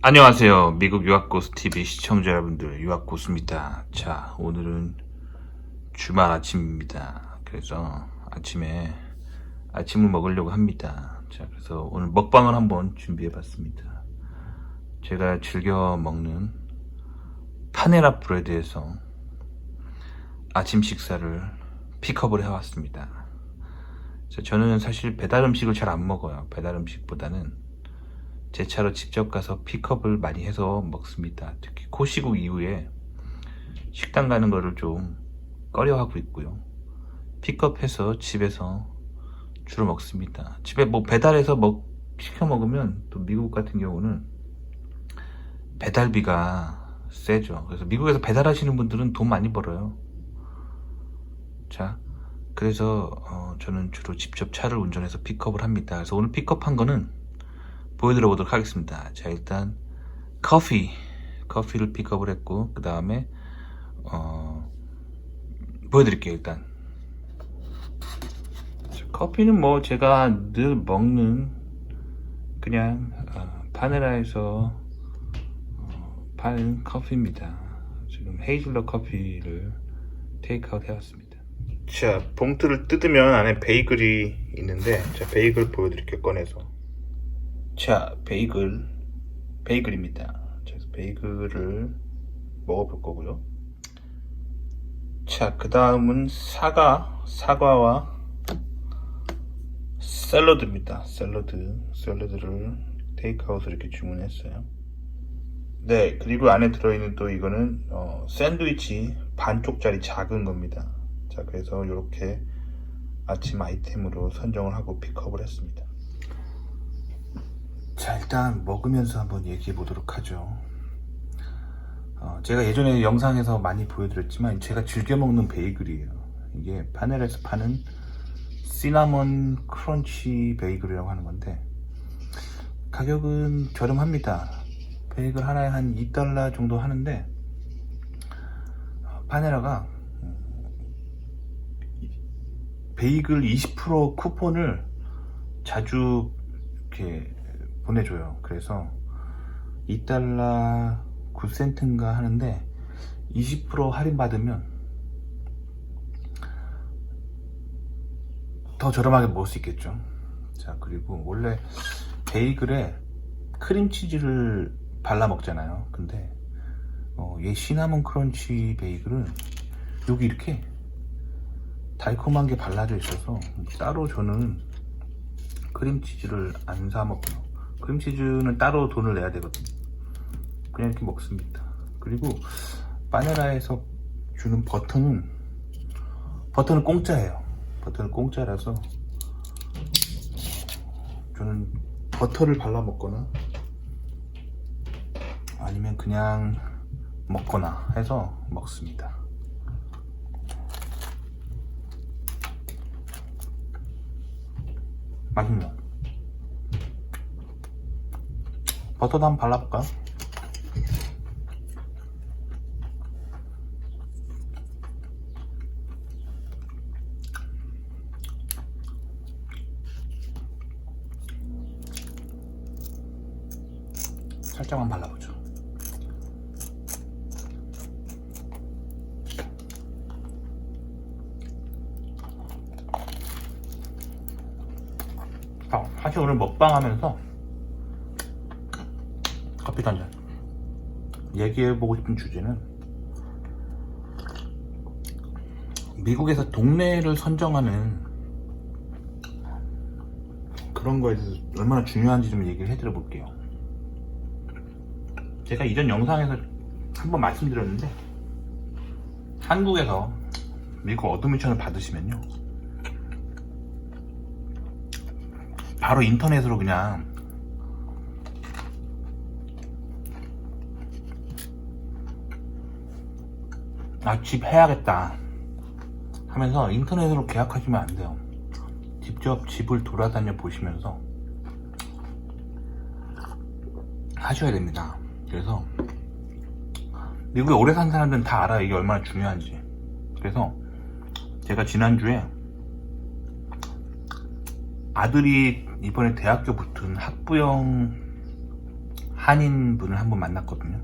안녕하세요. 미국 유학고수TV 시청자 여러분들, 유학고수입니다. 자, 오늘은 주말 아침입니다. 그래서 아침을 먹으려고 합니다. 자, 그래서 오늘 먹방을 한번 준비해 봤습니다. 제가 즐겨 먹는 파네라 브레드에서 아침 식사를 픽업을 해왔습니다. 자, 저는 사실 배달 음식을 잘 안 먹어요. 배달 음식보다는 제 차로 직접 가서 픽업을 많이 해서 먹습니다. 특히 코시국 이후에 식당 가는 거를 좀 꺼려하고 있고요. 픽업해서 집에서 주로 먹습니다. 집에 뭐 배달해서 시켜 먹으면 또 미국 같은 경우는 배달비가 세죠. 그래서 미국에서 배달하시는 분들은 돈 많이 벌어요. 자, 그래서 저는 주로 직접 차를 운전해서 픽업을 합니다. 그래서 오늘 픽업한 거는 보여드려 보도록 하겠습니다. 자, 일단 커피를 픽업을 했고, 그 다음에 보여드릴게요. 일단 자, 커피는 뭐 제가 늘 먹는 그냥 파네라에서 파는 커피입니다. 지금 헤이즐넛 커피를 테이크아웃 해왔습니다. 자, 봉투를 뜯으면 안에 베이글이 있는데, 자, 베이글 보여드릴게요. 꺼내서. 자, 베이글입니다. 자, 베이글을 먹어볼 거고요. 자, 그 다음은 사과와 샐러드입니다. 샐러드를 테이크아웃을 이렇게 주문했어요. 네, 그리고 안에 들어있는 또 이거는 샌드위치 반쪽짜리 작은 겁니다. 자, 그래서 이렇게 아침 아이템으로 선정을 하고 픽업을 했습니다. 자, 일단 먹으면서 한번 얘기해 보도록 하죠. 제가 예전에 영상에서 많이 보여드렸지만 제가 즐겨 먹는 베이글이에요. 이게 파넬에서 파는 시나몬 크런치 베이글이라고 하는 건데, 가격은 저렴합니다. 베이글 하나에 한 $2 정도 하는데, 파네라가 베이글 20% 쿠폰을 자주 이렇게 보내줘요. 그래서 $2 9센트인가 하는데 20% 할인 받으면 더 저렴하게 먹을 수 있겠죠. 자, 그리고 원래 베이글에 크림치즈를 발라 먹잖아요. 근데 얘 시나몬 크런치 베이글은 여기 이렇게 달콤한 게 발라져 있어서 따로 저는 크림치즈를 안 사 먹고요. 크림치즈는 따로 돈을 내야 되거든요. 그냥 이렇게 먹습니다. 그리고 파네라에서 주는 버터는 공짜예요. 버터는 공짜라서 저는 버터를 발라 먹거나 아니면 그냥 먹거나 해서 먹습니다. 맛있네요. 버터도 한번 발라볼까요? 살짝만 발라보죠. 사실 오늘 먹방 하면서 커피도 한잔 얘기해보고 싶은 주제는, 미국에서 동네를 선정하는 그런 거에 대해서 얼마나 중요한지 좀 얘기를 해드려 볼게요. 제가 이전 영상에서 한번 말씀드렸는데, 한국에서 미국 어드미션을 받으시면요, 바로 인터넷으로 그냥 집 해야겠다 하면서 인터넷으로 계약하시면 안 돼요. 직접 집을 돌아다녀 보시면서 하셔야 됩니다. 그래서 미국에 오래 산 사람들은 다 알아요, 이게 얼마나 중요한지. 그래서 제가 지난주에 아들이 이번에 대학교 붙은 한인 분을 한 분 만났거든요.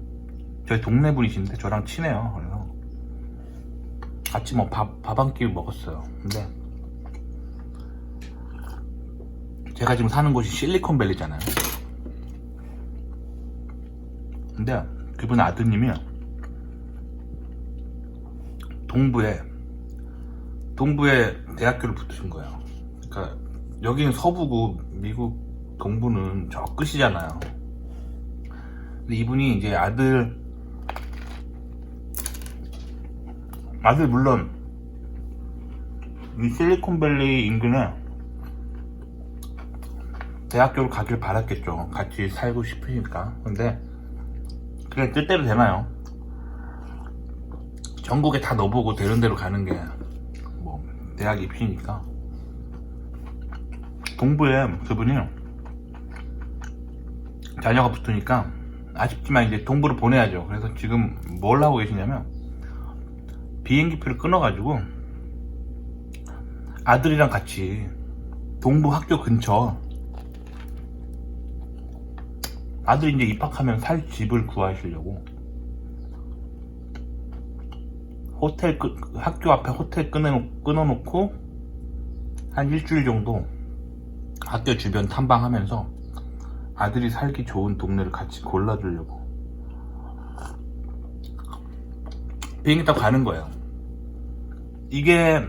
저희 동네 분이신데 저랑 친해요. 그래서 같이 뭐 밥 한 끼 먹었어요. 근데 제가 지금 사는 곳이 실리콘밸리잖아요. 근데 그분 아드님이 동부에 대학교를 붙으신 거예요. 그러니까 여기는 서부고 미국 동부는 저 끝이잖아요. 근데 이분이 이제 아들 물론 이 실리콘밸리 인근에 대학교를 가길 바랐겠죠. 같이 살고 싶으니까. 근데 그게 뜻대로 되나요? 전국에 다 넣어보고 되는 대로 가는 게 뭐 대학 입시니까. 동부에 그분이 자녀가 붙으니까 아쉽지만 이제 동부로 보내야죠. 그래서 지금 뭘 하고 계시냐면 비행기표를 끊어가지고 아들이랑 같이 동부 학교 근처, 아들이 이제 입학하면 살 집을 구하시려고 학교 앞에 호텔 끊어놓고 한 일주일 정도 학교 주변 탐방하면서 아들이 살기 좋은 동네를 같이 골라주려고 비행기 타고 가는 거예요. 이게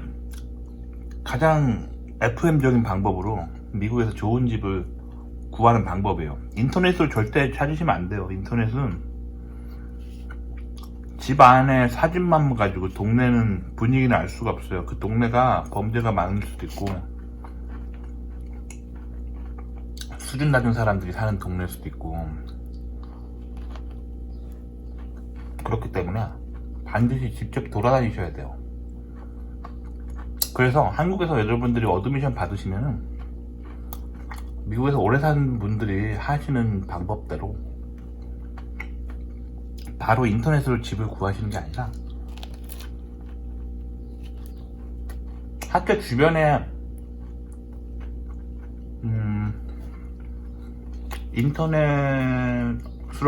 가장 FM적인 방법으로 미국에서 좋은 집을 구하는 방법이에요. 인터넷으로 절대 찾으시면 안 돼요. 인터넷은 집 안에 사진만 가지고 동네는 분위기는 알 수가 없어요. 그 동네가 범죄가 많을 수도 있고 수준 낮은 사람들이 사는 동네일 수도 있고, 그렇기 때문에 반드시 직접 돌아다니셔야 돼요. 그래서 한국에서 여러분들이 어드미션 받으시면은 미국에서 오래 사는 분들이 하시는 방법대로 바로 인터넷으로 집을 구하시는 게 아니라 학교 주변에 인터넷으로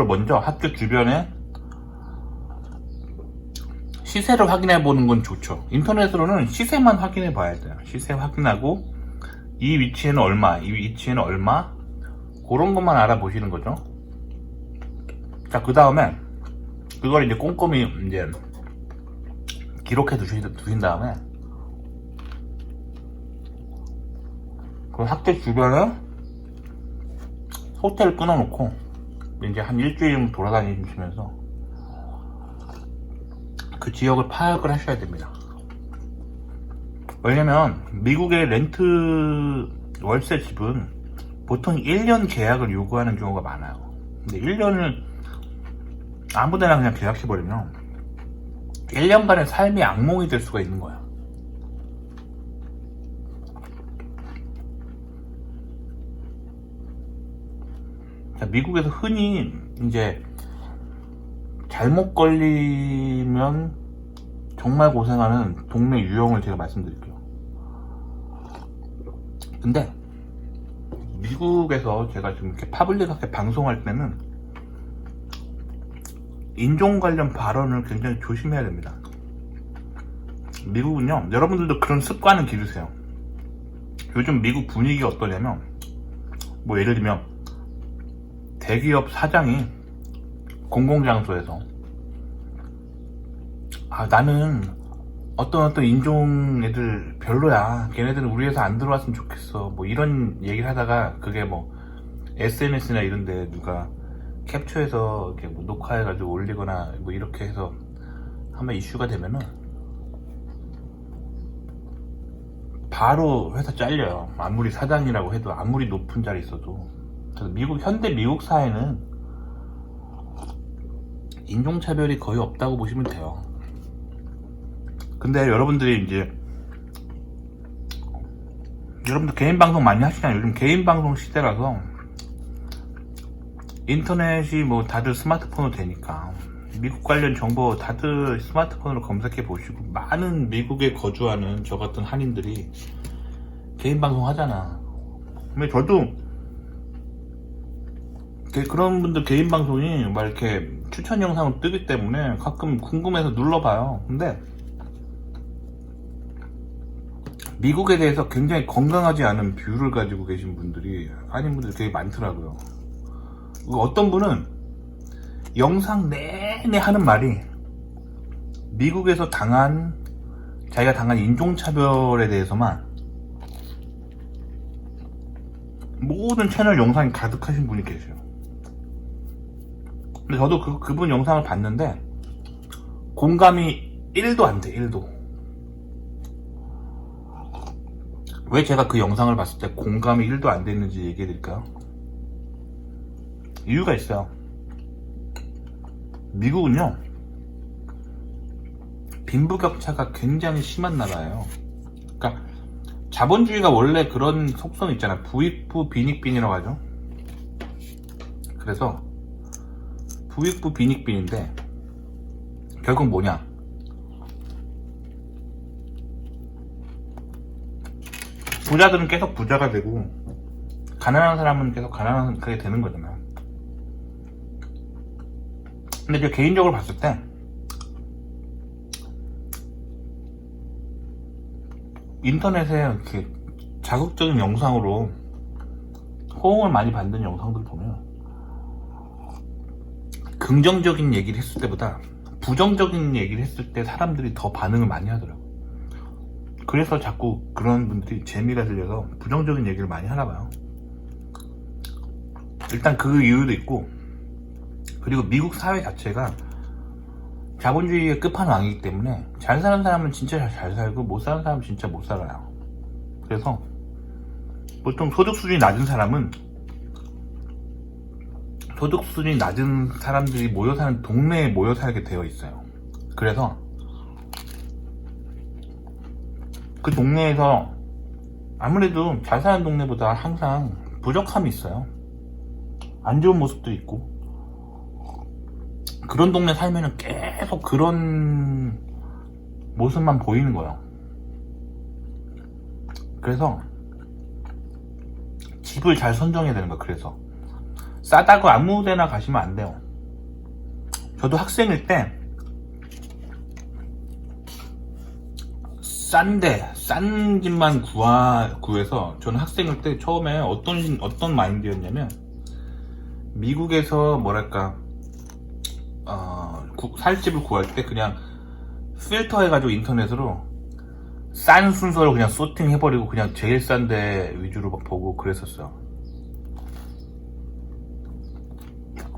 먼저 학교 주변에 시세를 확인해 보는 건 좋죠. 인터넷으로는 시세만 확인해 봐야 돼요. 시세 확인하고 이 위치에는 얼마, 이 위치에는 얼마, 그런 것만 알아보시는 거죠. 자, 그 다음에 그걸 이제 꼼꼼히 이제 기록해 두신 다음에 그 학교 주변에 호텔 끊어놓고 이제 한 일주일 정도 돌아다니시면서 그 지역을 파악을 하셔야 됩니다. 왜냐면 미국의 렌트 월세 집은 보통 1년 계약을 요구하는 경우가 많아요. 근데 1년을 아무데나 그냥 계약해버리면 1년간의 삶이 악몽이 될 수가 있는 거야. 자, 미국에서 흔히 이제 잘못 걸리면 정말 고생하는 동네 유형을 제가 말씀드릴게요. 근데 미국에서 제가 지금 이렇게 파블릭하게 방송할 때는 인종 관련 발언을 굉장히 조심해야 됩니다. 미국은요, 여러분들도 그런 습관을 기르세요. 요즘 미국 분위기가 어떠냐면, 뭐 예를 들면 대기업 사장이 공공장소에서 나는 어떤 인종 애들 별로야, 걔네들은 우리 회사 안 들어왔으면 좋겠어, 뭐 이런 얘기를 하다가 그게 뭐 SNS나 이런데 누가 캡처해서 이렇게 뭐 녹화해가지고 올리거나 뭐 이렇게 해서 한번 이슈가 되면은 바로 회사 잘려요. 아무리 사장이라고 해도, 아무리 높은 자리 있어도. 그래서 현대 미국 사회는 인종차별이 거의 없다고 보시면 돼요. 근데 여러분들 개인 방송 많이 하시잖아요. 요즘 개인 방송 시대라서 인터넷이 뭐 다들 스마트폰으로 되니까 미국 관련 정보 다들 스마트폰으로 검색해 보시고, 많은 미국에 거주하는 저 같은 한인들이 개인 방송 하잖아. 근데 저도 그런 분들 개인 방송이 막 이렇게 추천 영상으로 뜨기 때문에 가끔 궁금해서 눌러봐요. 근데 미국에 대해서 굉장히 건강하지 않은 뷰를 가지고 계신 분들이 아닌 분들이 되게 많더라고요. 어떤 분은 영상 내내 하는 말이 미국에서 자기가 당한 인종차별에 대해서만 모든 채널 영상이 가득하신 분이 계세요. 근데 저도 그분 영상을 봤는데 공감이 1도 안 돼. 1도. 왜 제가 그 영상을 봤을 때 공감이 1도 안 됐는지 얘기해 드릴까요? 이유가 있어요. 미국은요, 빈부격차가 굉장히 심한 나라예요. 그러니까 자본주의가 원래 그런 속성이 있잖아요. 부익부 빈익빈이라고 하죠. 그래서 부익부 빈익빈인데 결국 뭐냐, 부자들은 계속 부자가 되고 가난한 사람은 계속 가난하게 되는 거잖아요. 근데 제가 개인적으로 봤을 때 인터넷에 이렇게 자극적인 영상으로 호응을 많이 받는 영상들 보면 긍정적인 얘기를 했을 때보다 부정적인 얘기를 했을 때 사람들이 더 반응을 많이 하더라고요. 그래서 자꾸 그런 분들이 재미가 들려서 부정적인 얘기를 많이 하나 봐요. 일단 그 이유도 있고, 그리고 미국 사회 자체가 자본주의의 끝판왕이기 때문에 잘 사는 사람은 진짜 잘 살고 못 사는 사람은 진짜 못 살아요. 그래서 보통 소득 수준이 낮은 사람은 소득 수준이 낮은 사람들이 모여 사는 동네에 모여 살게 되어 있어요. 그래서 그 동네에서 아무래도 잘 사는 동네보다 항상 부족함이 있어요. 안 좋은 모습도 있고, 그런 동네 살면은 계속 그런 모습만 보이는 거예요. 그래서 집을 잘 선정해야 되는 거예요. 그래서 싸다고 아무 데나 가시면 안 돼요. 저도 학생일 때 싼 집만 구해서, 저는 학생일 때 처음에 어떤 마인드였냐면, 미국에서 뭐랄까, 살 집을 구할 때 그냥 필터 해가지고 인터넷으로 싼 순서로 그냥 소팅 해버리고 그냥 제일 싼 데 위주로 막 보고 그랬었어요.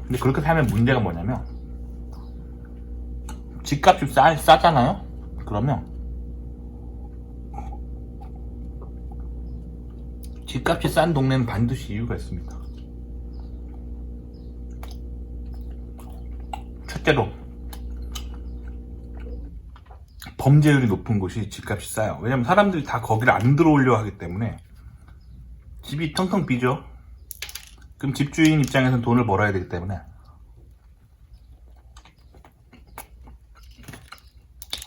근데 그렇게 살면 문제가 뭐냐면, 집값이 싸잖아요? 그러면 집값이 싼 동네는 반드시 이유가 있습니다. 첫째로, 범죄율이 높은 곳이 집값이 싸요. 왜냐면 사람들이 다 거기를 안 들어오려 하기 때문에 집이 텅텅 비죠. 그럼 집주인 입장에서는 돈을 벌어야 되기 때문에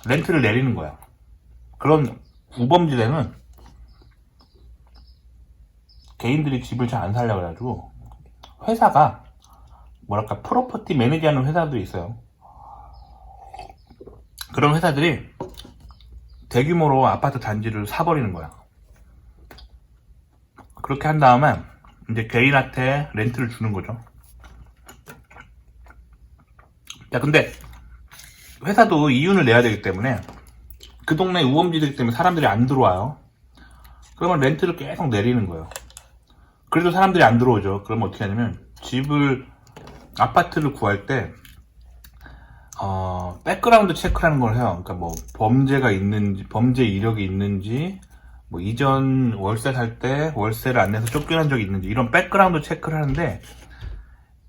렌트를 내리는 거야. 그런 우범지대는 개인들이 집을 잘 안 살려고 해가지고 회사가 뭐랄까 프로퍼티 매니지하는 회사들이 있어요. 그런 회사들이 대규모로 아파트 단지를 사버리는 거야. 그렇게 한 다음에 이제 개인한테 렌트를 주는 거죠. 자, 근데 회사도 이윤을 내야 되기 때문에 그 동네 우범지대이기 때문에 사람들이 안 들어와요. 그러면 렌트를 계속 내리는 거예요. 그래도 사람들이 안 들어오죠. 그러면 어떻게 하냐면 아파트를 구할 때 백그라운드 체크라는 걸 해요. 그러니까 뭐 범죄가 있는지, 범죄 이력이 있는지, 뭐 이전 월세 살 때 월세를 안 내서 쫓겨난 적이 있는지, 이런 백그라운드 체크를 하는데,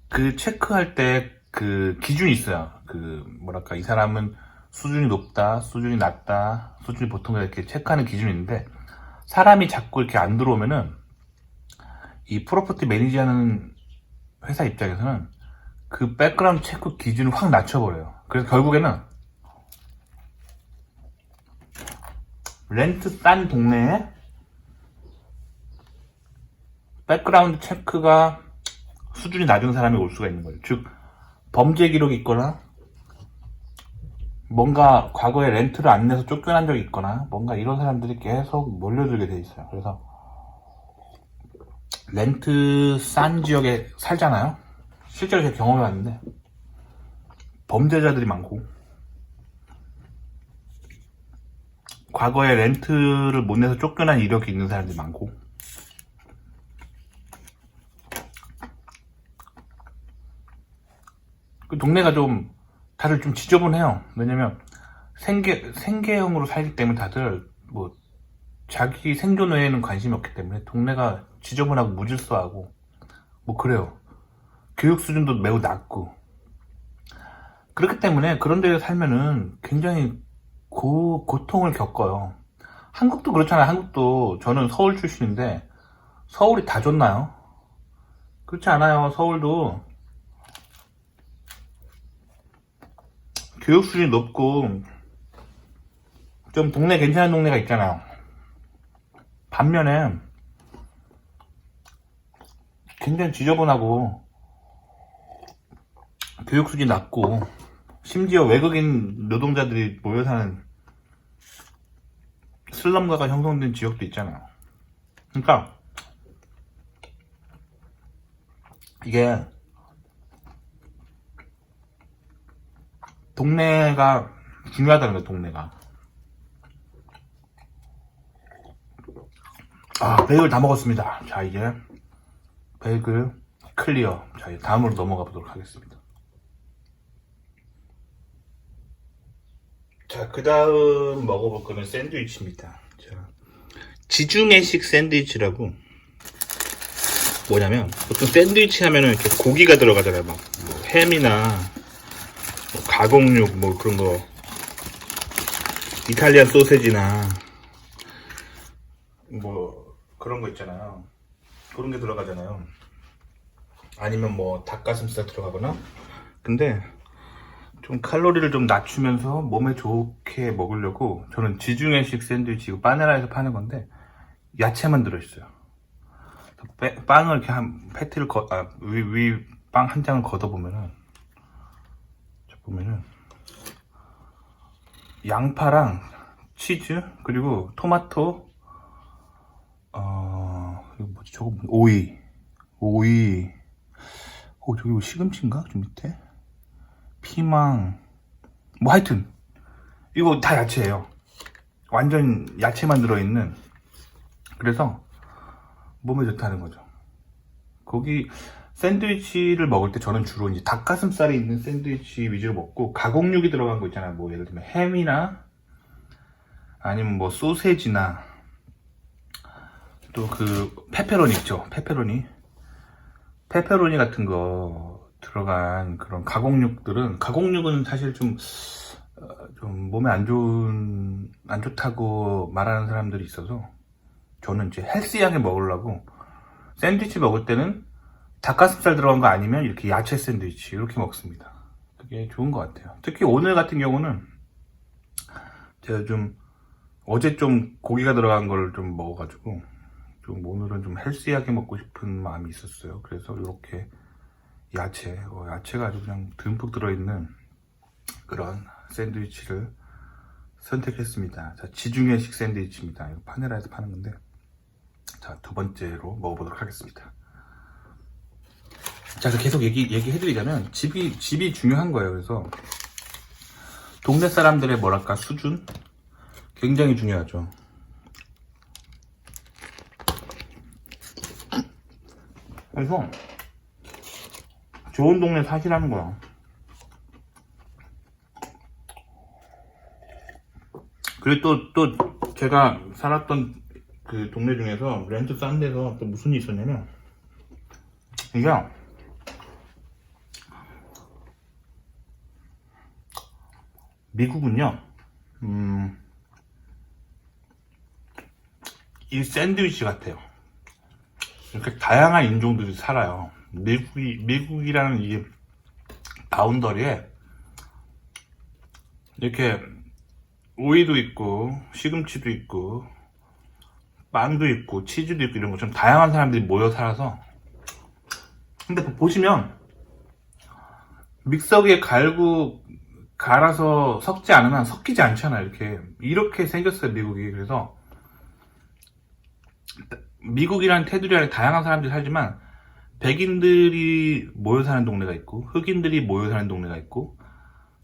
그 체크할 때 그 기준이 있어요. 그 뭐랄까, 이 사람은 수준이 높다, 수준이 낮다, 수준이 보통 이렇게 체크하는 기준이 있는데, 사람이 자꾸 이렇게 안 들어오면은 이 프로퍼티 매니지하는 회사 입장에서는 그 백그라운드 체크 기준을 확 낮춰버려요. 그래서 결국에는 렌트 싼 동네에 백그라운드 체크가 수준이 낮은 사람이 올 수가 있는 거죠. 즉 범죄 기록이 있거나 뭔가 과거에 렌트를 안 내서 쫓겨난 적이 있거나 뭔가 이런 사람들이 계속 몰려들게 돼 있어요. 그래서 렌트 싼 지역에 살잖아요. 실제로 제가 경험해봤는데 범죄자들이 많고 과거에 렌트를 못 내서 쫓겨난 이력이 있는 사람들이 많고 그 동네가 좀 다들 좀 지저분해요. 왜냐면 생계형으로 살기 때문에 다들 뭐 자기 생존 외에는 관심이 없기 때문에 동네가 지저분하고 무질서하고 뭐 그래요. 교육 수준도 매우 낮고 그렇기 때문에 그런 데에 살면은 굉장히 고통을 겪어요. 한국도 그렇잖아요. 한국도 저는 서울 출신인데 서울이 다 좋나요? 그렇지 않아요. 서울도 교육 수준이 높고 좀 동네 괜찮은 동네가 있잖아요. 반면에 굉장히 지저분하고 교육 수준이 낮고 심지어 외국인 노동자들이 모여 사는 슬럼가가 형성된 지역도 있잖아요. 그러니까 이게 동네가 중요하다는 거예요. 동네가. 베이글 다 먹었습니다. 자, 이제 베이글 클리어. 자, 이제 다음으로 넘어가 보도록 하겠습니다. 자, 그 다음 먹어볼 거는 샌드위치입니다. 자, 지중해식 샌드위치라고. 뭐냐면 보통 샌드위치 하면은 이렇게 고기가 들어가잖아요. 막 뭐 햄이나 뭐 가공육 뭐 그런 거, 이탈리안 소세지나 뭐 그런 거 있잖아요. 그런 게 들어가잖아요. 아니면 뭐 닭가슴살 들어가거나. 근데 좀 칼로리를 좀 낮추면서 몸에 좋게 먹으려고 저는 지중해식 샌드위치, 이거 바네라에서 파는 건데 야채만 들어있어요. 빵을 이렇게 패티를 위 빵 한 장을 걷어보면은 양파랑 치즈 그리고 토마토 이거 뭐지? 저거 오이 저기 뭐 시금치인가? 좀 밑에 피망 뭐 하여튼 이거 다 야채예요. 완전 야채만 들어있는. 그래서 몸에 좋다는 거죠. 거기 샌드위치를 먹을 때 저는 주로 이제 닭가슴살이 있는 샌드위치 위주로 먹고, 가공육이 들어간 거 있잖아요. 뭐 예를 들면 햄이나 아니면 뭐 소세지나 또 그 페페로니 있죠. 페페로니 같은 거 들어간 그런 가공육은 사실 좀 몸에 안 좋다고 말하는 사람들이 있어서 저는 이제 헬시하게 먹으려고 샌드위치 먹을 때는 닭가슴살 들어간 거 아니면 이렇게 야채 샌드위치 이렇게 먹습니다. 그게 좋은 것 같아요. 특히 오늘 같은 경우는 제가 어제 좀 고기가 들어간 걸 좀 먹어가지고 오늘은 좀 헬시하게 먹고 싶은 마음이 있었어요. 그래서 이렇게 야채가 아주 그냥 듬뿍 들어있는 그런 샌드위치를 선택했습니다. 자, 지중해식 샌드위치입니다. 이거 파네라에서 파는 건데, 자, 두 번째로 먹어보도록 하겠습니다. 자, 계속 얘기해드리자면 집이 중요한 거예요. 그래서 동네 사람들의 뭐랄까 수준 굉장히 중요하죠. 그래서 좋은 동네 사시라는 거야. 그리고 또 제가 살았던 그 동네 중에서 렌트 싼 데서 또 무슨 일이 있었냐면, 이게 미국은요, 이 샌드위치 같아요. 이렇게 다양한 인종들이 살아요. 미국이라는 이 바운더리에 이렇게 오이도 있고 시금치도 있고 빵도 있고 치즈도 있고 이런 것처럼 다양한 사람들이 모여 살아서 근데 보시면 믹서기에 갈아서 섞지 않으면 섞이지 않잖아요. 이렇게 생겼어요, 미국이. 그래서 미국이란 테두리 안에 다양한 사람들이 살지만 백인들이 모여 사는 동네가 있고, 흑인들이 모여 사는 동네가 있고,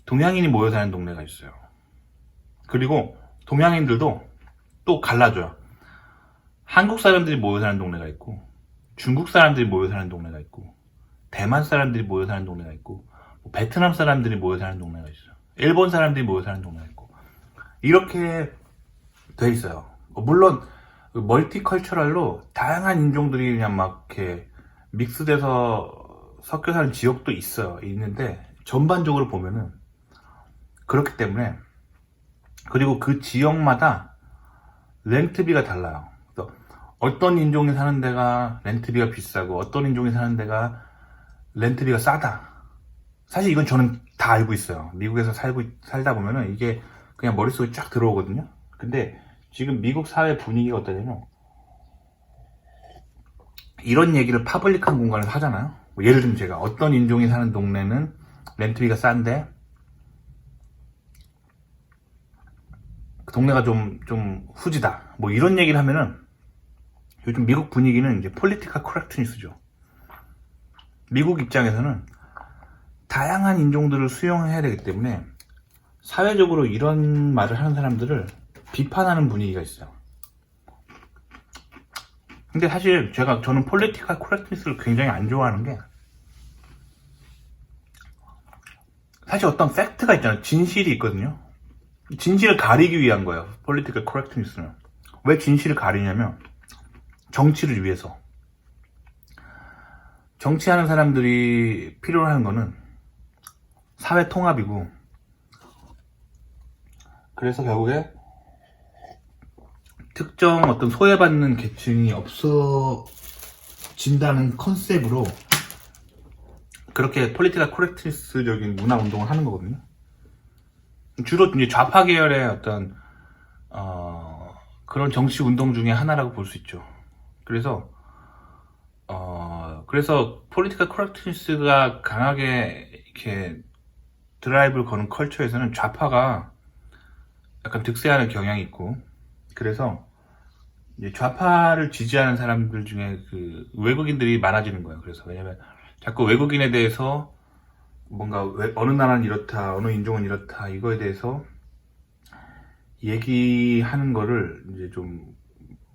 동양인이 모여 사는 동네가 있어요. 그리고 동양인들도 또 갈라져요. 한국 사람들이 모여 사는 동네가 있고, 중국 사람들이 모여 사는 동네가 있고, 대만 사람들이 모여 사는 동네가 있고, 베트남 사람들이 모여 사는 동네가 있어요. 일본 사람들이 모여 사는 동네가 있고, 이렇게 돼 있어요. 물론 멀티컬처럴로 다양한 인종들이 그냥 막 이렇게 믹스돼서 섞여 사는 지역도 있는데 전반적으로 보면은 그렇기 때문에, 그리고 그 지역마다 렌트비가 달라요. 그래서 어떤 인종이 사는 데가 렌트비가 비싸고 어떤 인종이 사는 데가 렌트비가 싸다. 사실 이건 저는 다 알고 있어요. 미국에서 살다 보면은 이게 그냥 머릿속에 쫙 들어오거든요. 근데 지금 미국 사회 분위기가 어떠냐면, 이런 얘기를 파블릭한 공간에서 하잖아요. 예를 들면 제가 어떤 인종이 사는 동네는 렌트비가 싼데 그 동네가 좀 후지다, 뭐 이런 얘기를 하면은, 요즘 미국 분위기는 이제 폴리티컬 커렉트니스죠. 미국 입장에서는 다양한 인종들을 수용해야 되기 때문에 사회적으로 이런 말을 하는 사람들을 비판하는 분위기가 있어요. 근데 사실 저는 폴리티컬 코렉트니스를 굉장히 안 좋아하는 게, 사실 어떤 팩트가 있잖아요. 진실이 있거든요. 진실을 가리기 위한 거예요, 폴리티컬 코렉트니스는. 왜 진실을 가리냐면, 정치를 위해서. 정치하는 사람들이 필요로 하는 거는 사회 통합이고, 그래서 결국에 특정 어떤 소외받는 계층이 없어진다는 컨셉으로 그렇게 폴리티컬 코렉트니스적인 문화 운동을 하는 거거든요. 주로 이제 좌파 계열의 어떤 그런 정치 운동 중에 하나라고 볼 수 있죠. 그래서 폴리티컬 코렉트니스가 강하게 이렇게 드라이브를 거는 컬처에서는 좌파가 약간 득세하는 경향이 있고, 그래서 이제 좌파를 지지하는 사람들 중에 그 외국인들이 많아지는 거예요. 그래서 왜냐면 자꾸 외국인에 대해서 뭔가 어느 나라는 이렇다, 어느 인종은 이렇다, 이거에 대해서 얘기하는 거를 이제 좀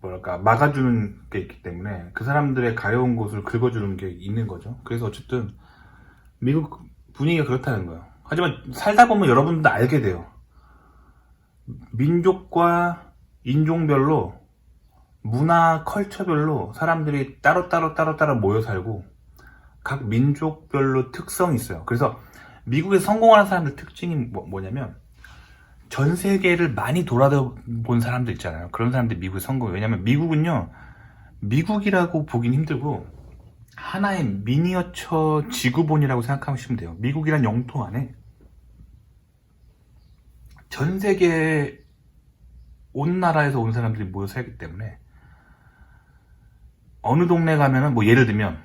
뭐랄까 막아주는 게 있기 때문에 그 사람들의 가려운 곳을 긁어주는 게 있는 거죠. 그래서 어쨌든 미국 분위기가 그렇다는 거예요. 하지만 살다 보면 여러분들도 알게 돼요. 민족과 인종별로, 문화 컬처별로 사람들이 따로 모여 살고, 각 민족별로 특성이 있어요. 그래서 미국에서 성공하는 사람들 특징이 뭐냐면, 전 세계를 많이 돌아본 사람들 있잖아요. 그런 사람들이 미국에 성공해요. 왜냐면 미국은요, 미국이라고 보긴 힘들고 하나의 미니어처 지구본이라고 생각하시면 돼요. 미국이란 영토 안에 전 세계 온 나라에서 온 사람들이 모여 살기 때문에, 어느 동네 가면은 뭐 예를 들면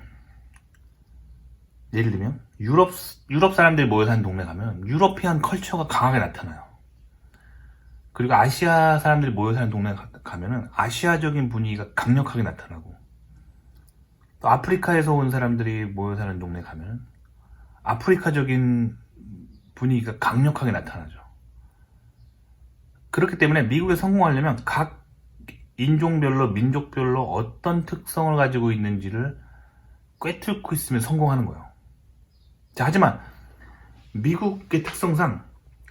유럽 사람들이 모여 사는 동네 가면 유러피안 컬처가 강하게 나타나요. 그리고 아시아 사람들이 모여 사는 동네 가면은 아시아적인 분위기가 강력하게 나타나고, 또 아프리카에서 온 사람들이 모여 사는 동네 가면은 아프리카적인 분위기가 강력하게 나타나죠. 그렇기 때문에 미국에 성공하려면 각 인종별로, 민족별로 어떤 특성을 가지고 있는지를 꿰뚫고 있으면 성공하는 거예요. 자, 하지만 미국의 특성상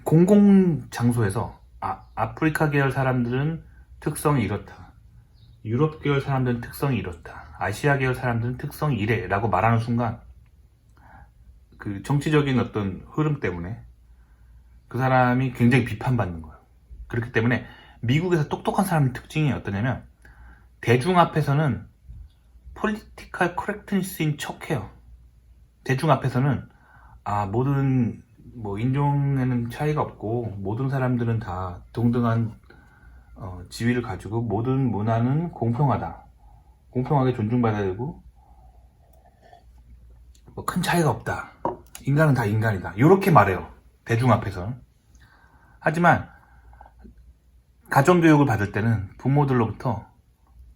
공공장소에서 아프리카 계열 사람들은 특성이 이렇다, 유럽 계열 사람들은 특성이 이렇다, 아시아 계열 사람들은 특성이 이래 라고 말하는 순간, 그 정치적인 어떤 흐름 때문에 그 사람이 굉장히 비판받는 거예요. 그렇기 때문에 미국에서 똑똑한 사람의 특징이 어떠냐면, 대중 앞에서는 폴리티컬 코렉트니스인 척해요. 대중 앞에서는 모든 인종에는 차이가 없고 모든 사람들은 다 동등한 지위를 가지고 모든 문화는 공평하게 존중받아야 되고, 뭐 큰 차이가 없다. 인간은 다 인간이다. 이렇게 말해요. 대중 앞에서. 하지만 가정교육을 받을 때는 부모들로부터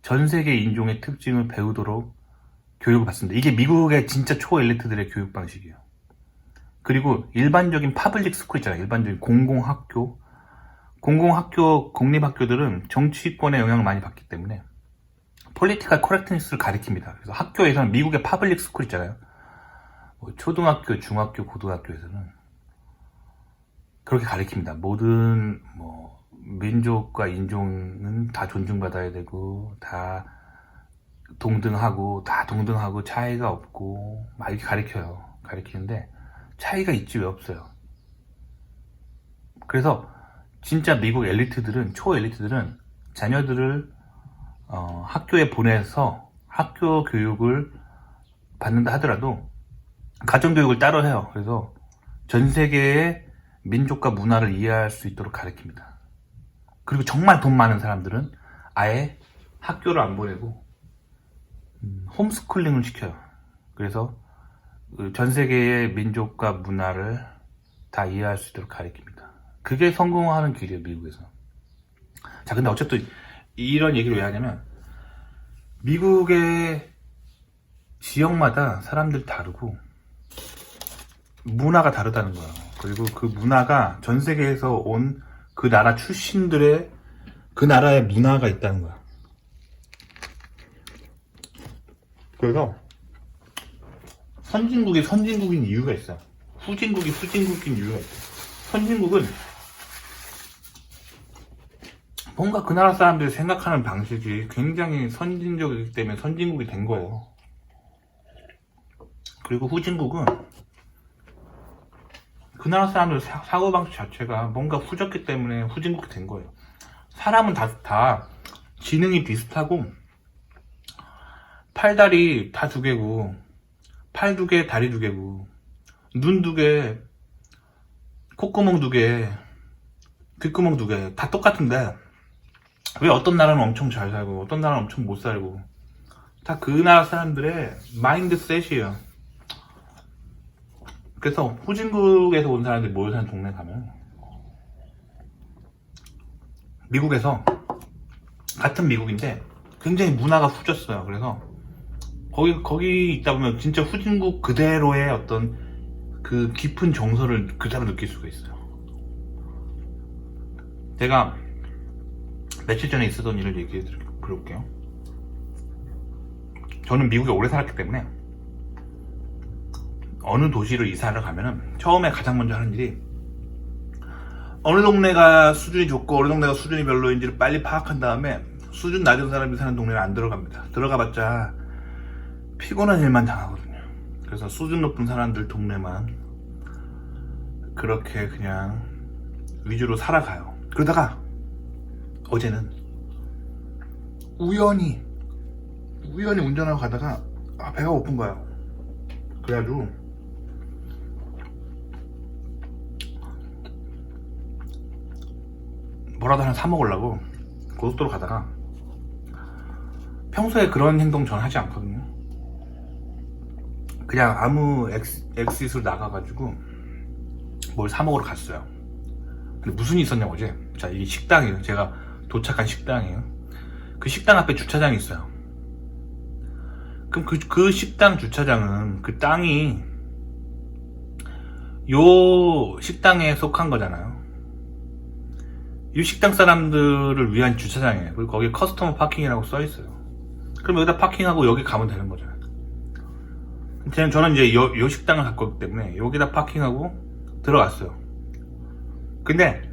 전 세계 인종의 특징을 배우도록 교육을 받습니다. 이게 미국의 진짜 초엘리트들의 교육 방식이에요. 그리고 일반적인 파블릭 스쿨 있잖아요. 일반적인 공공학교, 공립학교들은 정치권의 영향을 많이 받기 때문에 폴리티컬 코렉트니스를 가리킵니다. 그래서 학교에서는 미국의 파블릭 스쿨 있잖아요. 초등학교, 중학교, 고등학교에서는 그렇게 가리킵니다. 모든 민족과 인종은 다 존중받아야 되고 다 동등하고 차이가 없고 막 이렇게 가리키는데 차이가 있지 왜 없어요. 그래서 진짜 미국 엘리트들은, 초엘리트들은 자녀들을 학교에 보내서 학교 교육을 받는다 하더라도 가정교육을 따로 해요. 그래서 전 세계의 민족과 문화를 이해할 수 있도록 가르칩니다. 그리고 정말 돈 많은 사람들은 아예 학교를 안 보내고 홈스쿨링을 시켜요. 그래서 전 세계의 민족과 문화를 다 이해할 수 있도록 가르칩니다. 그게 성공하는 길이에요, 미국에서. 자, 근데 어쨌든 이런 얘기를 왜 하냐면 미국의 지역마다 사람들이 다르고 문화가 다르다는 거예요. 그리고 그 문화가 전 세계에서 온 그 나라 출신들의 그 나라의 문화가 있다는 거야. 그래서 선진국이 선진국인 이유가 있어요. 후진국이 후진국인 이유가 있어요. 선진국은 뭔가 그 나라 사람들이 생각하는 방식이 굉장히 선진적이기 때문에 선진국이 된 거예요. 그리고 후진국은 그 나라 사람들 사고방식 자체가 뭔가 후졌기 때문에 후진국이 된 거예요. 사람은 다 지능이 비슷하고 팔다리 다 두 개고 팔 두 개, 다리 두 개고 눈 두 개, 콧구멍 두 개, 귓구멍 두 개 다 똑같은데 왜 어떤 나라는 엄청 잘 살고 어떤 나라는 엄청 못 살고 다 그 나라 사람들의 마인드셋이에요. 그래서 후진국에서 온 사람들이 모여 사는 동네 가면 미국에서 같은 미국인데 굉장히 문화가 후졌어요. 그래서 거기 있다 보면 진짜 후진국 그대로의 어떤 그 깊은 정서를 그대로 느낄 수가 있어요. 제가 며칠 전에 있었던 일을 얘기해 드릴게요. 저는 미국에 오래 살았기 때문에 어느 도시를 이사를 가면은 처음에 가장 먼저 하는 일이 어느 동네가 수준이 좋고 어느 동네가 수준이 별로인지를 빨리 파악한 다음에 수준 낮은 사람이 사는 동네는 안 들어갑니다. 들어가봤자 피곤한 일만 당하거든요. 그래서 수준 높은 사람들 동네만 그렇게 그냥 위주로 살아가요. 그러다가 어제는 우연히 운전하고 가다가 배가 고픈 거예요. 그래가지고 뭐라도 하나 사 먹으려고 고속도로 가다가 평소에 그런 행동 전 하지 않거든요. 그냥 아무 엑시스로 나가가지고 뭘 사 먹으러 갔어요. 근데 무슨 일이 있었냐고 어제. 자, 이게 식당이에요. 제가 도착한 식당이에요. 그 식당 앞에 주차장이 있어요. 그럼 그 식당 주차장은 그 땅이 요 식당에 속한 거잖아요. 이 식당 사람들을 위한 주차장이에요. 그리고 거기에 커스터머 파킹이라고 써있어요. 그럼 여기다 파킹하고 여기 가면 되는 거잖아요. 저는 이제 요 식당을 갖고 있기 때문에 여기다 파킹하고 들어갔어요. 근데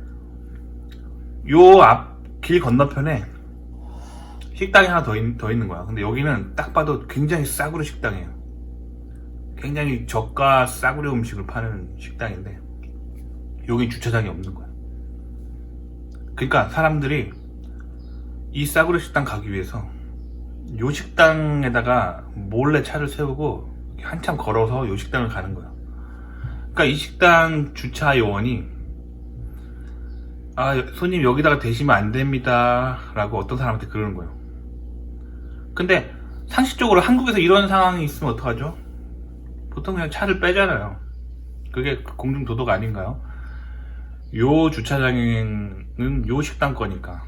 요 앞 길 건너편에 식당이 하나 더 있는 거야. 근데 여기는 딱 봐도 굉장히 싸구려 식당이에요. 굉장히 저가 싸구려 음식을 파는 식당인데 여기 주차장이 없는 거야. 그러니까 사람들이 이 싸구려 식당 가기 위해서 요 식당에다가 몰래 차를 세우고 한참 걸어서 요 식당을 가는 거야. 그러니까 이 식당 주차 요원이 손님 여기다가 대시면 안 됩니다 라고 어떤 사람한테 그러는 거예요. 근데 상식적으로 한국에서 이런 상황이 있으면 어떡하죠? 보통 그냥 차를 빼잖아요. 그게 공중도덕 아닌가요? 요 주차장은 요 식당 거니까.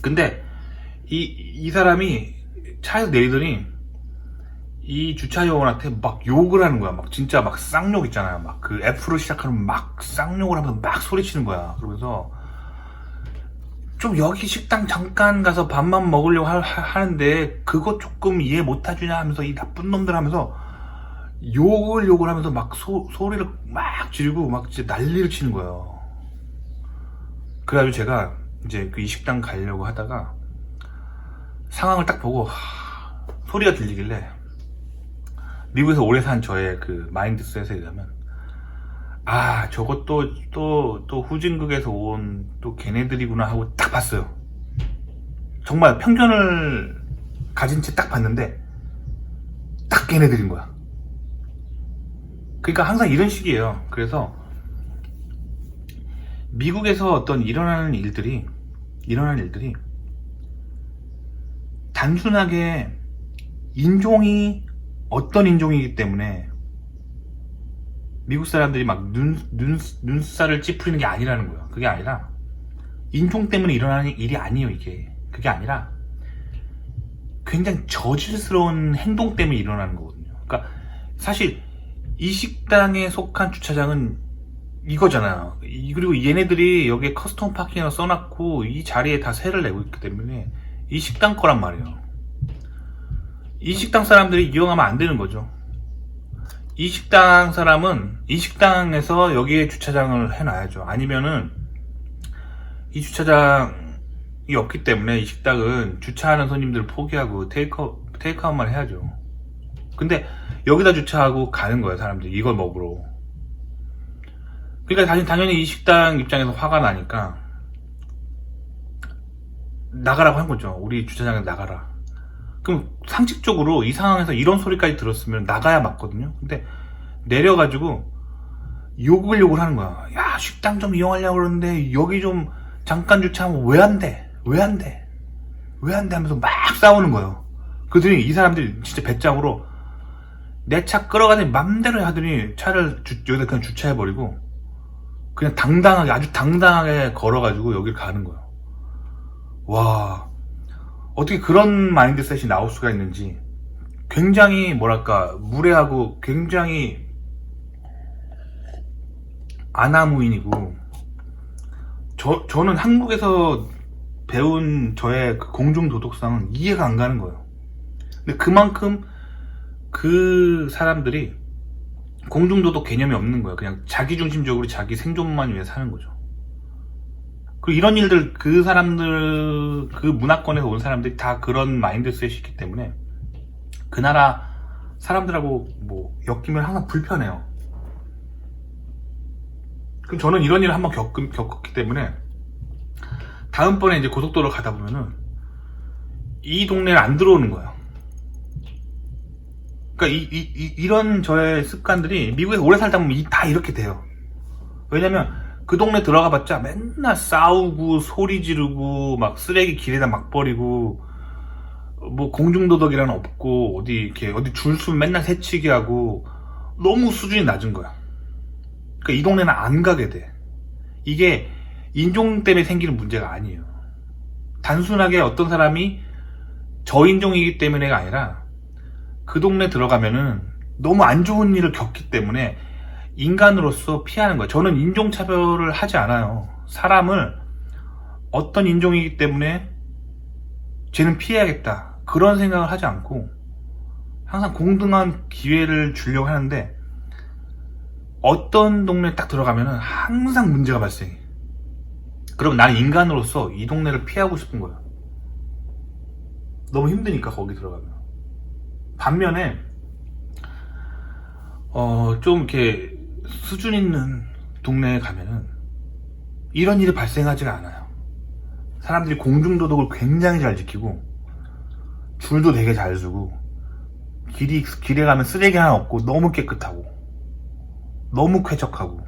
근데 이 사람이 차에서 내리더니 이 주차요원한테 막 욕을 하는 거야. 막 진짜 막 쌍욕 있잖아요. 막 그 F로 시작하는 막 쌍욕을 하면서 막 소리치는 거야. 그러면서 좀 여기 식당 잠깐 가서 밥만 먹으려고 하는데 그거 조금 이해 못 해주냐 하면서 이 나쁜 놈들 하면서 욕을 하면서 막 소리를 막 지르고 막 진짜 난리를 치는 거예요. 그래가지고 제가 이제 그 이 식당 가려고 하다가 상황을 딱 보고 소리가 들리길래 미국에서 오래 산 저의 그 마인드셋에 의하면 저것도 또 후진국에서 온 또 걔네들이구나 하고 딱 봤어요. 정말 편견을 가진 채 딱 봤는데 딱 걔네들인 거야. 그러니까 항상 이런 식이에요. 그래서 미국에서 어떤 일어나는 일들이 단순하게 인종이 어떤 인종이기 때문에 미국 사람들이 막 눈살을 찌푸리는 게 아니라는 거예요. 그게 아니라 인종 때문에 일어나는 일이 아니에요. 이게 그게 아니라 굉장히 저질스러운 행동 때문에 일어나는 거거든요. 그러니까 사실 이 식당에 속한 주차장은 이거잖아요. 그리고 얘네들이 여기에 커스텀 파킹을 써놨고 이 자리에 다 세를 내고 있기 때문에 이 식당 거란 말이에요. 이 식당 사람들이 이용하면 안 되는 거죠. 이 식당 사람은 이 식당에서 여기에 주차장을 해놔야죠. 아니면은 이 주차장이 없기 때문에 이 식당은 주차하는 손님들을 포기하고 테이크아웃만 해야죠. 근데 여기다 주차하고 가는 거예요. 사람들이 이걸 먹으러. 그러니까 당연히 이 식당 입장에서 화가 나니까 나가라고 한 거죠. 우리 주차장에 나가라. 그럼 상식적으로 이 상황에서 이런 소리까지 들었으면 나가야 맞거든요. 근데 내려가지고 욕을 하는 거야. 야, 식당 좀 이용하려고 그러는데 여기 좀 잠깐 주차하면 왜 안 돼? 왜 안 돼? 왜 안 돼? 하면서 막 싸우는 거예요. 그러더니 이 사람들이 진짜 배짱으로 내 차 끌어가더니 맘대로 하더니 차를 여기다 그냥 주차해버리고 그냥 아주 당당하게 걸어가지고 여기를 가는 거예요. 와, 어떻게 그런 마인드셋이 나올 수가 있는지 굉장히 뭐랄까 무례하고 굉장히 아나무인이고 저는 한국에서 배운 저의 그 공중도덕상은 이해가 안 가는 거예요. 근데 그만큼 그 사람들이 공중도덕 개념이 없는 거예요. 그냥 자기중심적으로 자기 생존만 위해 사는 거죠. 그리고 이런 일들 그 사람들 그 문화권에서 온 사람들이 다 그런 마인드셋이 있기 때문에 그 나라 사람들하고 뭐 엮이면 항상 불편해요. 그럼 저는 이런 일을 한번 겪었기 때문에 다음번에 이제 고속도로 가다 보면은 이 동네를 안 들어오는 거예요. 그러니까 이런 저의 습관들이 미국에서 오래 살다 보면 다 이렇게 돼요. 왜냐면 그 동네 들어가 봤자 맨날 싸우고 소리 지르고 막 쓰레기 길에다 막 버리고 뭐 공중도덕이란 없고 어디 줄 서면 맨날 새치기 하고 너무 수준이 낮은 거야. 그러니까 이 동네는 안 가게 돼. 이게 인종 때문에 생기는 문제가 아니에요. 단순하게 어떤 사람이 저인종이기 때문에가 아니라 그 동네 들어가면은 너무 안 좋은 일을 겪기 때문에 인간으로서 피하는 거예요. 저는 인종차별을 하지 않아요. 사람을 어떤 인종이기 때문에 쟤는 피해야겠다 그런 생각을 하지 않고 항상 공정한 기회를 주려고 하는데 어떤 동네에 딱 들어가면은 항상 문제가 발생해. 그럼 나는 인간으로서 이 동네를 피하고 싶은 거야. 너무 힘드니까 거기 들어가면. 반면에 좀 이렇게 수준 있는 동네에 가면은 이런 일이 발생하지가 않아요. 사람들이 공중도덕을 굉장히 잘 지키고 줄도 되게 잘 서고 길에 가면 쓰레기 하나 없고 너무 깨끗하고 너무 쾌적하고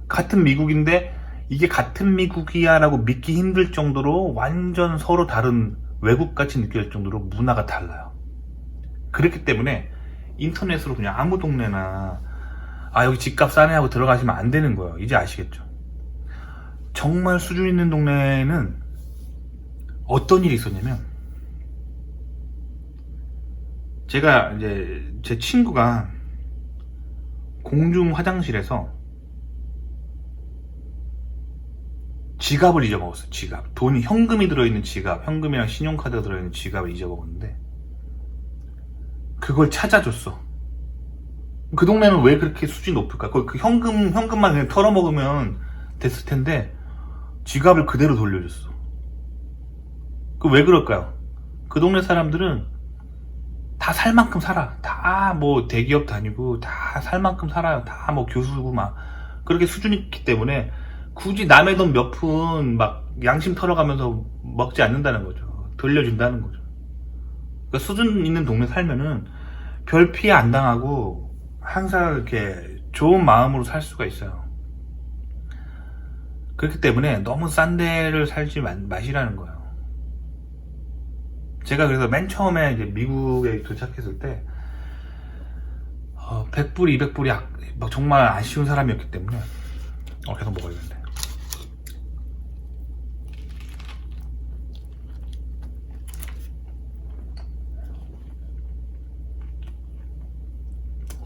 같은 미국인데 이게 같은 미국이야 라고 믿기 힘들 정도로 완전 서로 다른 외국같이 느껴질 정도로 문화가 달라요. 그렇기 때문에 인터넷으로 그냥 아무 동네나 여기 집값 싸네 하고 들어가시면 안 되는 거예요. 이제 아시겠죠? 정말 수준 있는 동네는 어떤 일이 있었냐면, 제가 이제 제 친구가 공중 화장실에서 지갑을 잊어먹었어요. 지갑. 돈이, 현금이 들어있는 지갑, 현금이랑 신용카드가 들어있는 지갑을 잊어먹었는데 그걸 찾아줬어. 그 동네는 왜 그렇게 수준이 높을까? 그 현금만 그냥 털어먹으면 됐을 텐데 지갑을 그대로 돌려줬어. 그 왜 그럴까요? 그 동네 사람들은 다 살 만큼 살아. 다 뭐 대기업 다니고 다 살 만큼 살아요. 다 뭐 교수고 막 그렇게 수준이 있기 때문에 굳이 남의 돈 몇 푼 막 양심 털어가면서 먹지 않는다는 거죠. 돌려준다는 거죠. 그러니까 수준 있는 동네 살면은 별 피해 안 당하고 항상 이렇게 좋은 마음으로 살 수가 있어요. 그렇기 때문에 너무 싼 데를 살지 마시라는 거예요. 제가 그래서 맨 처음에 이제 미국에 도착했을 때 100불, 200불이 막 정말 아쉬운 사람이었기 때문에 계속 먹어야겠네.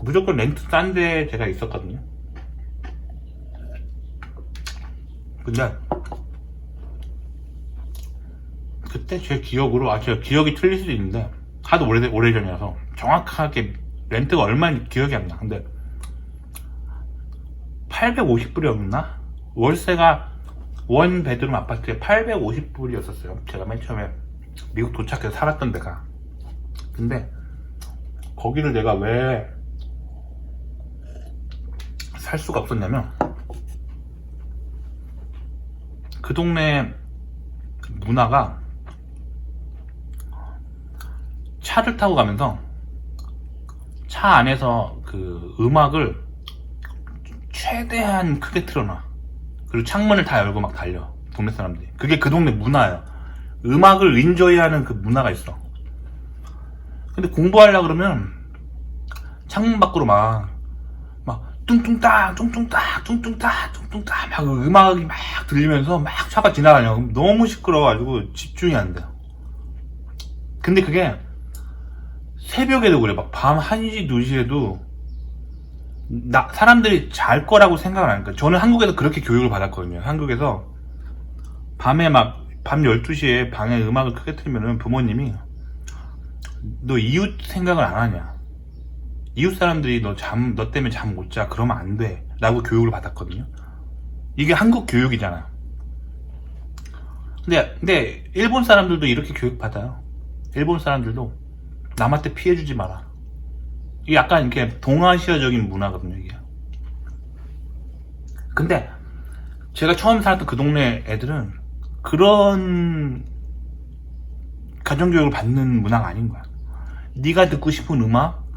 무조건 렌트 싼데 제가 있었거든요. 근데 그때 제 기억으로, 제가 기억이 틀릴 수도 있는데 하도 오래전이라서 정확하게 렌트가 얼마인지 기억이 안 나. 근데 850불이었나? 월세가 원 베드룸 아파트에 850불이었었어요. 제가 맨 처음에 미국 도착해서 살았던 데가. 근데 거기를 내가 왜 살 수가 없었냐면, 그 동네 문화가 차를 타고 가면서 차 안에서 그 음악을 최대한 크게 틀어놔. 그리고 창문을 다 열고 막 달려, 동네 사람들이. 그게 그 동네 문화예요. 음악을 인조이하는 그 문화가 있어. 근데 공부하려고 그러면 창문 밖으로 막 뚱뚱딱 뚱뚱딱 뚱뚱딱 뚱뚱딱 막 음악이 막 들리면서 막 차가 지나가냐. 그럼 너무 시끄러워가지고 집중이 안 돼요. 근데 그게 새벽에도 그래. 막 밤 1시, 2시에도 사람들이 잘 거라고 생각을 하니까. 저는 한국에서 그렇게 교육을 받았거든요. 한국에서 밤에 밤 12시에 방에 음악을 크게 틀면은 부모님이 너 이웃 생각을 안 하냐, 이웃 사람들이 너 때문에 잠 못 자, 그러면 안 돼 라고 교육을 받았거든요. 이게 한국 교육이잖아. 근데 일본 사람들도 이렇게 교육 받아요. 일본 사람들도 남한테 피해주지 마라. 이게 약간 이렇게 동아시아적인 문화거든요, 이게. 근데 제가 처음 살았던 그 동네 애들은 그런 가정교육을 받는 문화가 아닌 거야. 네가 듣고 싶은 음악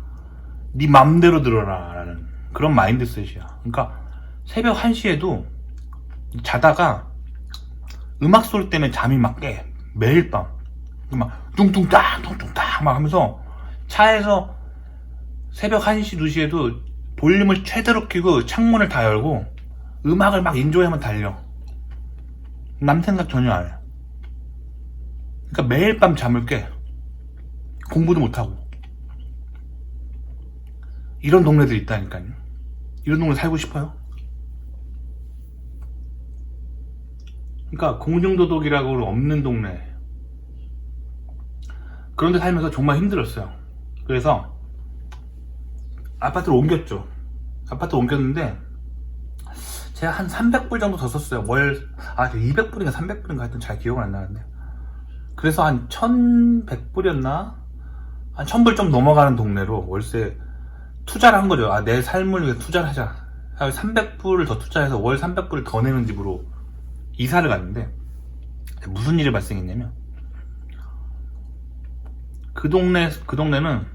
네 맘대로 들어라 라는 그런 마인드셋이야. 그러니까 새벽 1시에도 자다가 음악 소리 때문에 잠이 막 깨. 매일 밤 막 뚱뚱딱 뚱뚱딱 막 하면서 차에서 새벽 1시, 2시에도 볼륨을 최대로 켜고 창문을 다 열고 음악을 막 인조이하면 달려. 남 생각 전혀 안 해. 그러니까 매일 밤 잠을 깨. 공부도 못하고. 이런 동네들이 있다니까요. 이런 동네 살고 싶어요? 그러니까 공중도덕이라고 없는 동네, 그런 데 살면서 정말 힘들었어요. 그래서 아파트를 옮겼죠. 아파트 옮겼는데 제가 한 300불 정도 더 썼어요. 200불인가 300불인가 하여튼 잘 기억은 안 나는데, 그래서 한 1100불이었나? 한 1000불 좀 넘어가는 동네로 월세 투자를 한 거죠. 내 삶을 위해 투자를 하자. 300불을 더 투자해서 월 300불을 더 내는 집으로 이사를 갔는데, 무슨 일이 발생했냐면, 그 동네는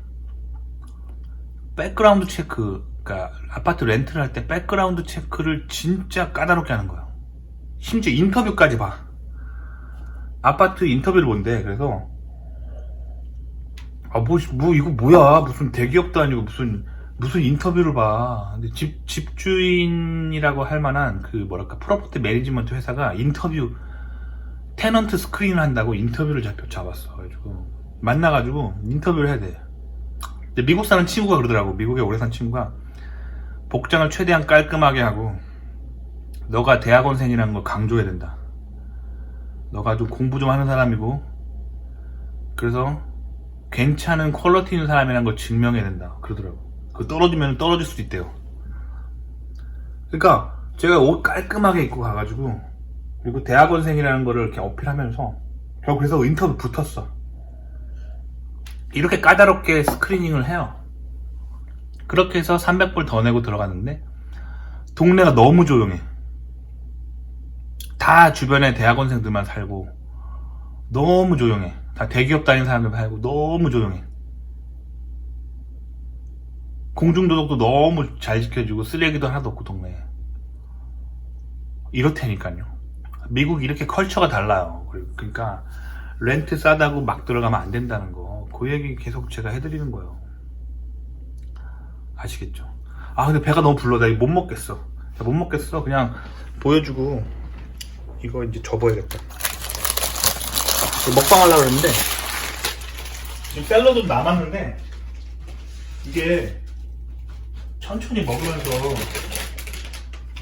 백그라운드 체크, 그러니까 아파트 렌트를 할 때 백그라운드 체크를 진짜 까다롭게 하는 거예요. 심지어 인터뷰까지 봐. 아파트 인터뷰를 본대. 그래서 이거 뭐야. 무슨 대기업도 아니고 무슨 인터뷰를 봐. 근데 집주인이라고 할 만한 프로퍼티 매니지먼트 회사가 테넌트 스크린을 한다고 인터뷰를 잡았어. 그래가지고, 만나가지고 인터뷰를 해야 돼. 근데 미국 사는 친구가 그러더라고. 미국에 오래 산 친구가 복장을 최대한 깔끔하게 하고, 너가 대학원생이라는 걸 강조해야 된다. 너가 좀 공부 좀 하는 사람이고, 그래서 괜찮은 퀄리티 있는 사람이라는 걸 증명해야 된다. 그러더라고. 그 떨어지면 떨어질 수도 있대요. 그러니까 제가 옷 깔끔하게 입고 가가지고, 그리고 대학원생이라는 거를 이렇게 어필하면서 그래서 인터뷰 붙었어. 이렇게 까다롭게 스크리닝을 해요. 그렇게 해서 300불 더 내고 들어갔는데 동네가 너무 조용해. 다 주변에 대학원생들만 살고 너무 조용해. 다 대기업 다니는 사람들 살고 너무 조용해. 공중도덕도 너무 잘 지켜주고 쓰레기도 하나도 없고 동네에. 이렇다니까요. 미국이 이렇게 컬처가 달라요. 그러니까 렌트 싸다고 막 들어가면 안 된다는 거, 그 얘기 계속 제가 해드리는 거예요. 아시겠죠? 근데 배가 너무 불러. 나 이거 못 먹겠어. 그냥 보여주고 이거 이제 접어야겠다. 먹방 하려고 그랬는데 지금 샐러드 남았는데 이게 천천히 먹으면서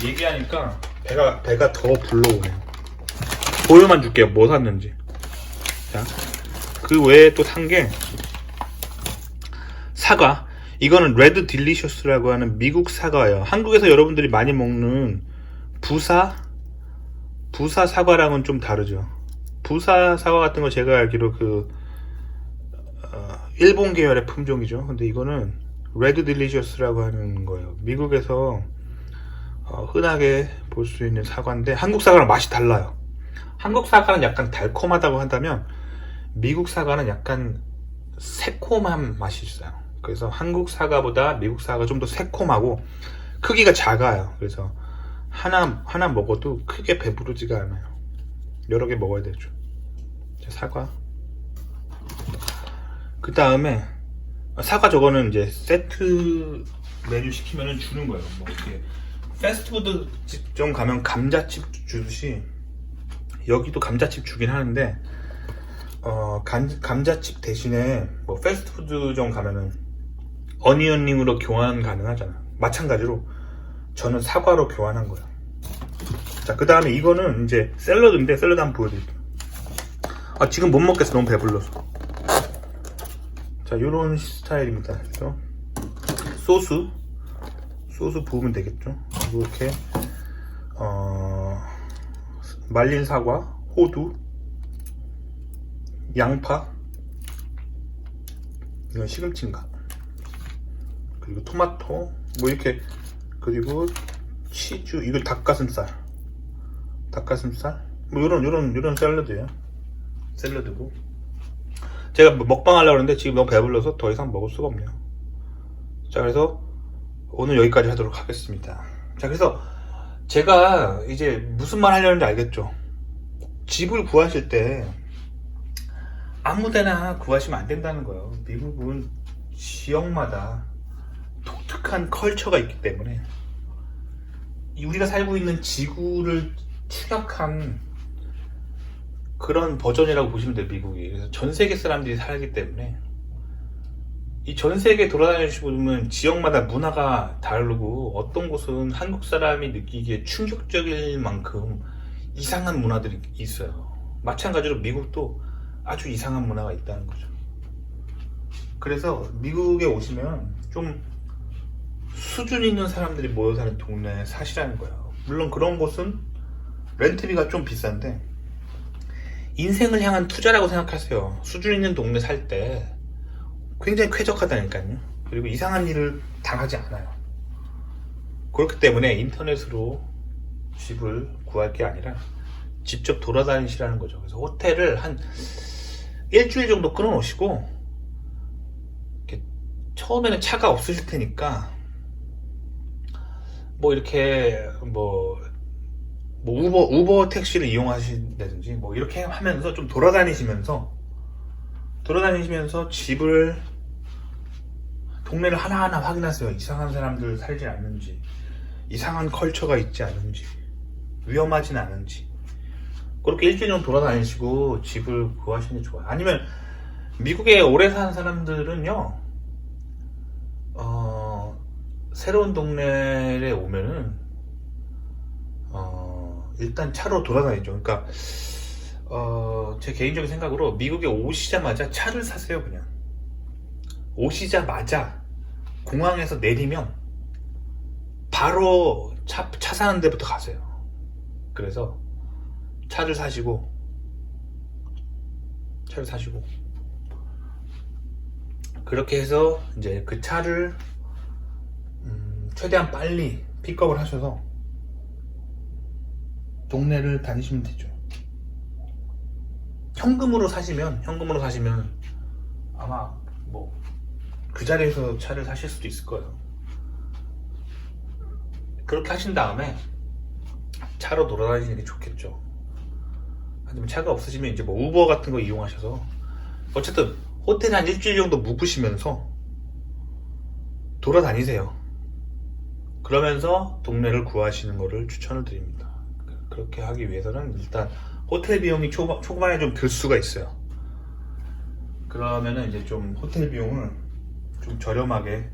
얘기하니까 배가 더 불러오네요. 보여만 줄게요. 뭐 샀는지. 자, 그 외에 또 산 게 사과. 이거는 레드 딜리셔스라고 하는 미국 사과예요. 한국에서 여러분들이 많이 먹는 부사 사과랑은 좀 다르죠. 부사 사과 같은 거 제가 알기로 일본 계열의 품종이죠. 근데 이거는 레드 딜리셔스라고 하는 거예요. 미국에서 흔하게 볼 수 있는 사과인데 한국 사과랑 맛이 달라요. 한국 사과는 약간 달콤하다고 한다면 미국 사과는 약간 새콤한 맛이 있어요. 그래서 한국 사과보다 미국 사과가 좀 더 새콤하고 크기가 작아요. 그래서 하나 먹어도 크게 배부르지가 않아요. 여러 개 먹어야 되죠. 자, 사과. 그 다음에 사과 저거는 이제 세트 메뉴 시키면은 주는 거예요. 뭐 이렇게 패스트푸드집 가면 감자칩 주듯이 여기도 감자칩 주긴 하는데 감자칩 대신에 뭐 패스트푸드점 가면은 어니언링으로 교환 가능하잖아. 마찬가지로 저는 사과로 교환한 거예요. 자, 그 다음에 이거는 이제 샐러드인데 샐러드 한번 보여드릴게요. 지금 못 먹겠어. 너무 배불러서. 자, 요런 스타일입니다. 그래서 소스 부으면 되겠죠. 그리고 이렇게 말린 사과, 호두, 양파, 이건 시금치인가, 그리고 토마토, 뭐 이렇게, 그리고 치즈, 이거 닭가슴살, 뭐 요런 샐러드고. 제가 먹방 하려고 했는데 지금 너무 배불러서 더 이상 먹을 수가 없네요. 자, 그래서 오늘 여기까지 하도록 하겠습니다. 자, 그래서 제가 이제 무슨 말 하려는지 알겠죠? 집을 구하실 때 아무데나 구하시면 안 된다는 거예요. 미국은 지역마다 독특한 컬처가 있기 때문에 우리가 살고 있는 지구를 추격한 그런 버전이라고 보시면 돼요, 미국이. 그래서 전 세계 사람들이 살기 때문에 이 전 세계 돌아다니시면 지역마다 문화가 다르고 어떤 곳은 한국 사람이 느끼기에 충격적일 만큼 이상한 문화들이 있어요. 마찬가지로 미국도 아주 이상한 문화가 있다는 거죠. 그래서 미국에 오시면 좀 수준 있는 사람들이 모여 사는 동네에 사시라는 거예요. 물론 그런 곳은 렌트비가 좀 비싼데 인생을 향한 투자라고 생각하세요. 수준 있는 동네 살 때 굉장히 쾌적하다니까요. 그리고 이상한 일을 당하지 않아요. 그렇기 때문에 인터넷으로 집을 구할 게 아니라 직접 돌아다니시라는 거죠. 그래서 호텔을 한 일주일 정도 끊어놓으시고, 이렇게 처음에는 차가 없으실 테니까 뭐 이렇게 뭐 우버 택시를 이용하신다든지 뭐 이렇게 하면서 좀 돌아다니시면서 돌아다니시면서 집을 동네를 하나하나 확인하세요. 이상한 사람들 살지 않는지, 이상한 컬처가 있지 않은지, 위험하진 않은지. 그렇게 일주일 정도 돌아다니시고 집을 구하시는 게 좋아요. 아니면 미국에 오래 사는 사람들은요, 새로운 동네에 오면은 일단 차로 돌아다니죠. 그러니까 제 개인적인 생각으로 미국에 오시자마자 차를 사세요. 그냥 오시자마자 공항에서 내리면 바로 차 사는 데부터 가세요. 그래서 차를 사시고 그렇게 해서 이제 그 차를 최대한 빨리 픽업을 하셔서 동네를 다니시면 되죠. 현금으로 사시면 아마 뭐 그 자리에서 차를 사실 수도 있을 거예요. 그렇게 하신 다음에 차로 돌아다니는 게 좋겠죠. 하지만 차가 없으시면 이제 뭐 우버 같은 거 이용하셔서 어쨌든 호텔에 한 일주일 정도 묵으시면서 돌아다니세요. 그러면서 동네를 구하시는 거를 추천을 드립니다. 그렇게 하기 위해서는 일단 호텔 비용이 초반에 좀 들 수가 있어요. 그러면은 이제 좀 호텔 비용을 좀 저렴하게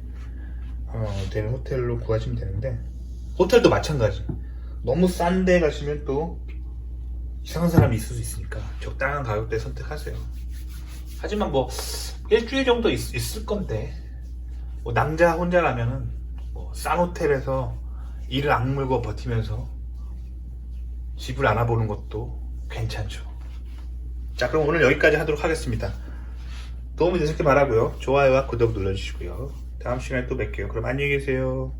되는 호텔로 구하시면 되는데, 호텔도 마찬가지. 너무 싼 데 가시면 또 이상한 사람이 있을 수 있으니까 적당한 가격대 선택하세요. 하지만 뭐 일주일 정도 있을 건데, 뭐 남자 혼자라면은 뭐 싼 호텔에서 이를 악물고 버티면서 집을 알아보는 것도 괜찮죠. 자, 그럼 오늘 여기까지 하도록 하겠습니다. 도움이 되셨길 바라고요. 좋아요와 구독 눌러주시고요. 다음 시간에 또 뵐게요. 그럼 안녕히 계세요.